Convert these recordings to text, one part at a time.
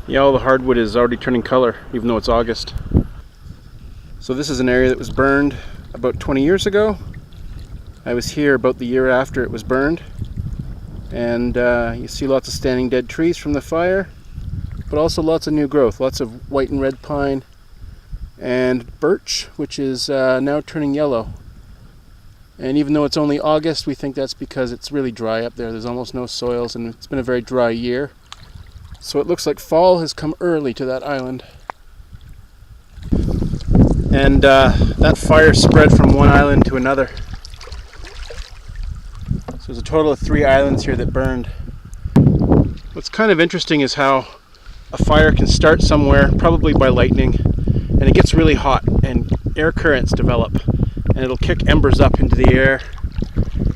Yeah, all the hardwood is already turning color, even though it's August. So this is an area that was burned about 20 years ago. I was here about the year after it was burned. And you see lots of standing dead trees from the fire, but also lots of new growth, lots of white and red pine and birch, which is now turning yellow. And even though it's only August, we think that's because it's really dry up there. There's almost no soils, and it's been a very dry year. So it looks like fall has come early to that island. And that fire spread from one island to another. So there's a total of 3 islands here that burned. What's kind of interesting is how a fire can start somewhere, probably by lightning, and it gets really hot and air currents develop, and it'll kick embers up into the air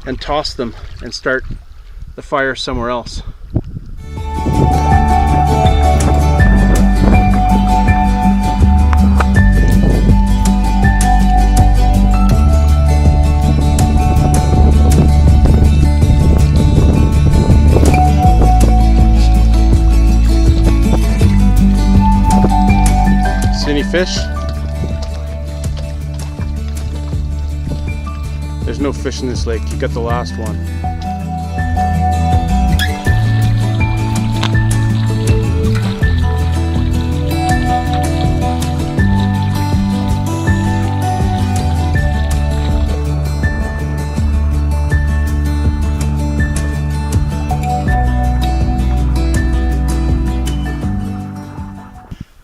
and toss them and start the fire somewhere else. Any fish? There's no fish in this lake. You got the last one.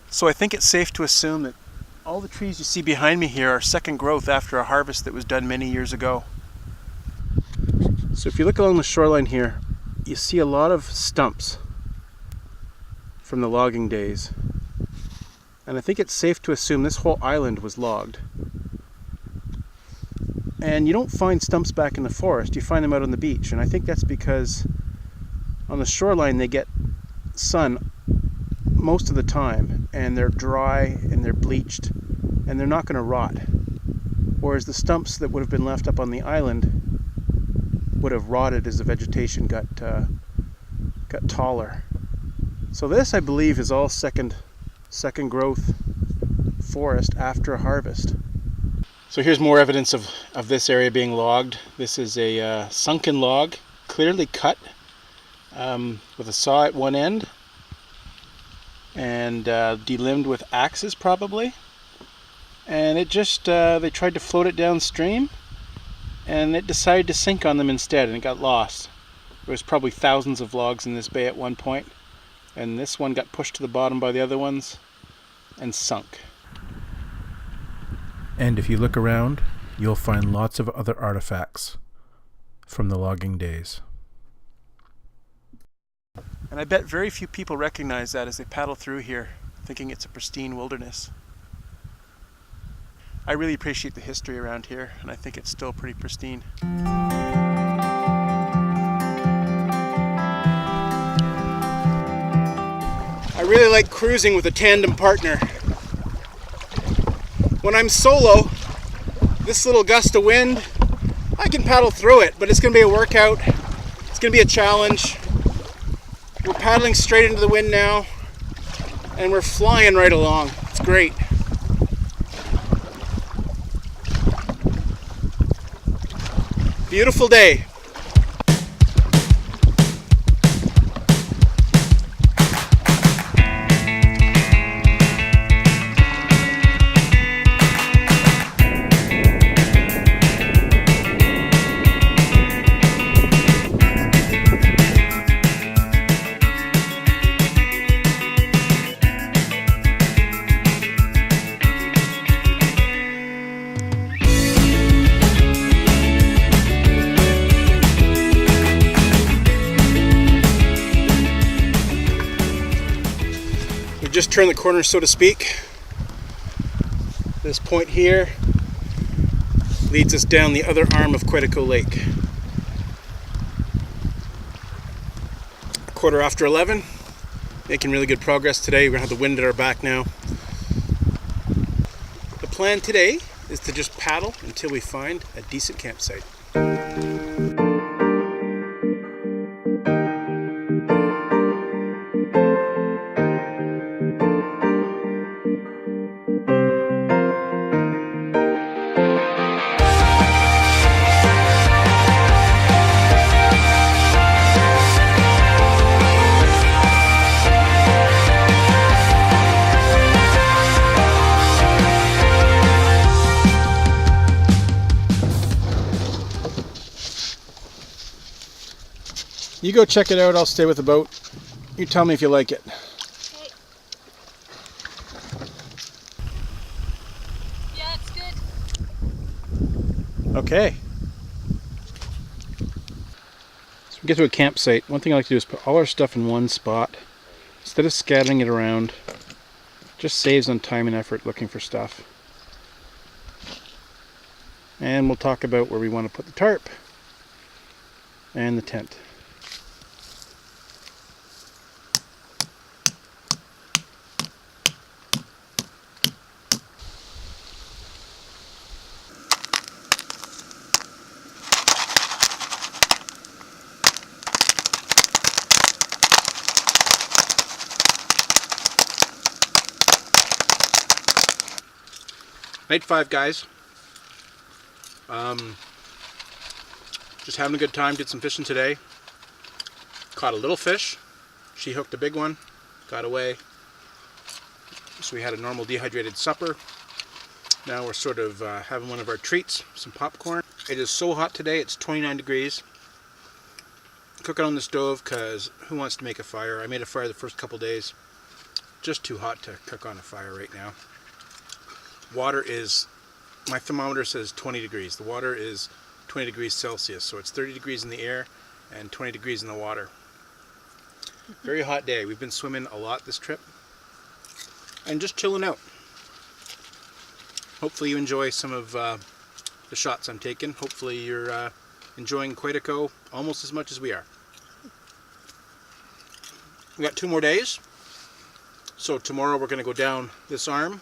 So I think it's safe to assume that all the trees you see behind me here are second growth after a harvest that was done many years ago. So if you look along the shoreline here, you see a lot of stumps from the logging days. And I think it's safe to assume this whole island was logged. And you don't find stumps back in the forest, you find them out on the beach. And I think that's because on the shoreline they get sun most of the time, and they're dry and they're bleached and they're not going to rot, whereas the stumps that would have been left up on the island would have rotted as the vegetation got taller. So this, I believe, is all second growth forest after a harvest. So here's more evidence of this area being logged. This is a sunken log, clearly cut with a saw at one end, and delimbed with axes probably, and it just they tried to float it downstream and it decided to sink on them instead, and it got lost. There was probably thousands of logs in this bay at one point, and this one got pushed to the bottom by the other ones and sunk. And if you look around, you'll find lots of other artifacts from the logging days. And I bet very few people recognize that as they paddle through here, thinking it's a pristine wilderness. I really appreciate the history around here, and I think it's still pretty pristine. I really like cruising with a tandem partner. When I'm solo, this little gust of wind, I can paddle through it, but it's going to be a workout. It's going to be a challenge. We're paddling straight into the wind now, and we're flying right along. It's great. Beautiful day. Just turned the corner, so to speak. This point here leads us down the other arm of Quetico Lake. 11:15, making really good progress today. We're gonna have the wind at our back now. The plan today is to just paddle until we find a decent campsite. You go check it out, I'll stay with the boat. You tell me if you like it. Okay. Yeah, it's good. Okay. So we get to a campsite. One thing I like to do is put all our stuff in one spot. Instead of scattering it around, just saves on time and effort looking for stuff. And we'll talk about where we want to put the tarp and the tent. Night 5, guys. Just having a good time. Did some fishing today. Caught a little fish. She hooked a big one. Got away. So we had a normal dehydrated supper. Now we're sort of having one of our treats, some popcorn. It is so hot today. It's 29 degrees. Cooking on the stove because who wants to make a fire? I made a fire the first couple days. Just too hot to cook on a fire right now. Water is, my thermometer says 20 degrees. The water is 20 degrees Celsius, so it's 30 degrees in the air and 20 degrees in the water. Very hot day. We've been swimming a lot this trip and just chilling out. Hopefully you enjoy some of the shots I'm taking. Hopefully you're enjoying Quetico almost as much as we are. We got 2 more days. So tomorrow we're going to go down this arm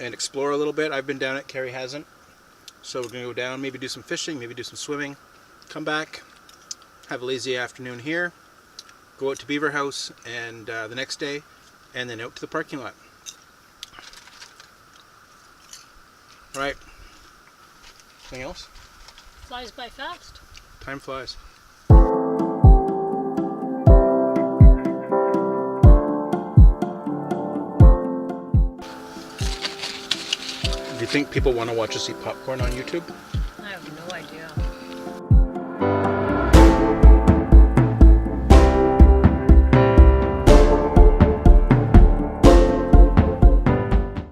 and explore a little bit. I've been down it, Carrie hasn't. So we're going to go down, maybe do some fishing, maybe do some swimming, come back, have a lazy afternoon here, go out to Beaver House and the next day, and then out to the parking lot. Alright. Anything else? Flies by fast. Time flies. Do you think people want to watch us eat popcorn on YouTube?